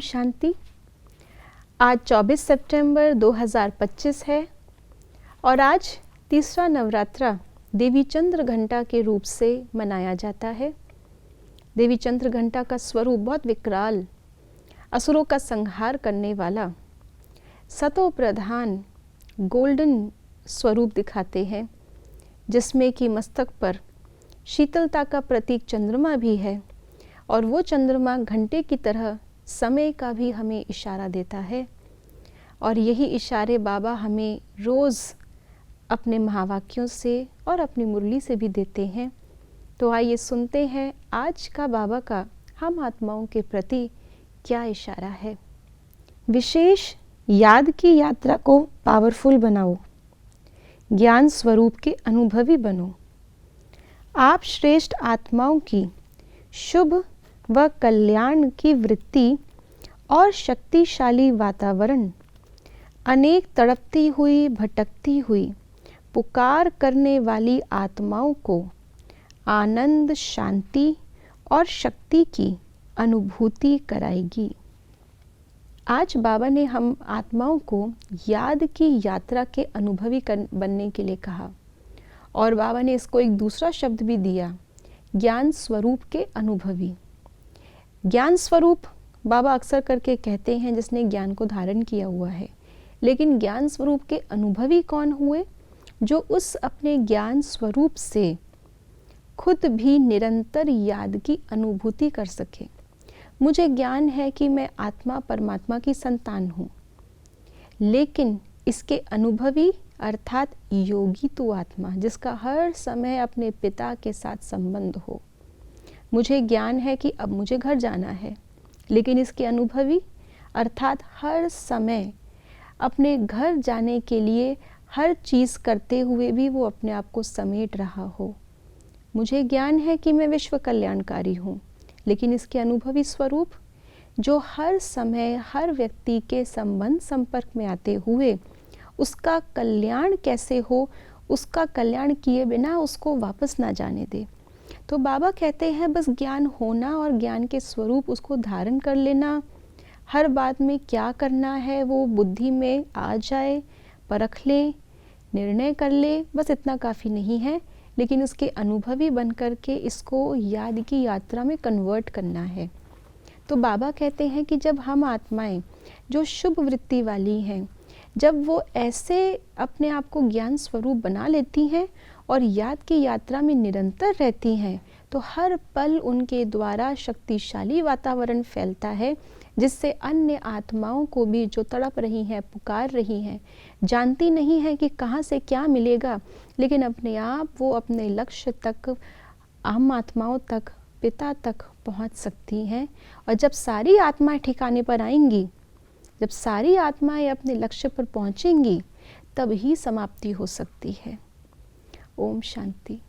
शांति। आज 24 सितंबर 2025 है और आज तीसरा नवरात्रा देवी चंद्र घंटा के रूप से मनाया जाता है। देवी चंद्र घंटा का स्वरूप बहुत विकराल, असुरों का संहार करने वाला, सतो प्रधान गोल्डन स्वरूप दिखाते हैं, जिसमें कि मस्तक पर शीतलता का प्रतीक चंद्रमा भी है और वो चंद्रमा घंटे की तरह समय का भी हमें इशारा देता है। और यही इशारे बाबा हमें रोज़ अपने महावाक्यों से और अपनी मुरली से भी देते हैं। तो आइए सुनते हैं आज का बाबा का हम आत्माओं के प्रति क्या इशारा है। विशेष याद की यात्रा को पावरफुल बनाओ, ज्ञान स्वरूप के अनुभवी बनो। आप श्रेष्ठ आत्माओं की शुभ व कल्याण की वृत्ति और शक्तिशाली वातावरण, अनेक तड़पती हुई भटकती हुई पुकार करने वाली आत्माओं को आनंद, शांति और शक्ति की अनुभूति कराएगी। आज बाबा ने हम आत्माओं को याद की यात्रा के अनुभवी बनने के लिए कहा और बाबा ने इसको एक दूसरा शब्द भी दिया, ज्ञान स्वरूप के अनुभवी। ज्ञान स्वरूप बाबा अक्सर करके कहते हैं जिसने ज्ञान को धारण किया हुआ है, लेकिन ज्ञान स्वरूप के अनुभवी कौन हुए? जो उस अपने ज्ञान स्वरूप से खुद भी निरंतर याद की अनुभूति कर सके। मुझे ज्ञान है कि मैं आत्मा परमात्मा की संतान हूँ, लेकिन इसके अनुभवी अर्थात योगी तो आत्मा जिसका हर समय अपने पिता के साथ संबंध हो। मुझे ज्ञान है कि अब मुझे घर जाना है, लेकिन इसके अनुभवी अर्थात हर समय अपने घर जाने के लिए हर चीज़ करते हुए भी वो अपने आप को समेट रहा हो। मुझे ज्ञान है कि मैं विश्व कल्याणकारी हूँ, लेकिन इसके अनुभवी स्वरूप जो हर समय हर व्यक्ति के संबंध संपर्क में आते हुए उसका कल्याण कैसे हो, उसका कल्याण किए बिना उसको वापस ना जाने दे। तो बाबा कहते हैं बस ज्ञान होना और ज्ञान के स्वरूप उसको धारण कर लेना, हर बात में क्या करना है वो बुद्धि में आ जाए, परख ले, निर्णय कर ले, बस इतना काफ़ी नहीं है, लेकिन उसके अनुभवी बन कर के इसको याद की यात्रा में कन्वर्ट करना है। तो बाबा कहते हैं कि जब हम आत्माएं जो शुभ वृत्ति वाली हैं, जब वो ऐसे अपने आप को ज्ञान स्वरूप बना लेती हैं और याद की यात्रा में निरंतर रहती हैं, तो हर पल उनके द्वारा शक्तिशाली वातावरण फैलता है, जिससे अन्य आत्माओं को भी जो तड़प रही हैं, पुकार रही हैं, जानती नहीं है कि कहाँ से क्या मिलेगा, लेकिन अपने आप वो अपने लक्ष्य तक, आम आत्माओं तक, पिता तक पहुँच सकती हैं। और जब सारी आत्माएं ठिकाने पर आएंगी, जब सारी आत्माएं अपने लक्ष्य पर पहुँचेंगी, तब ही समाप्ति हो सकती है। ओम शांति।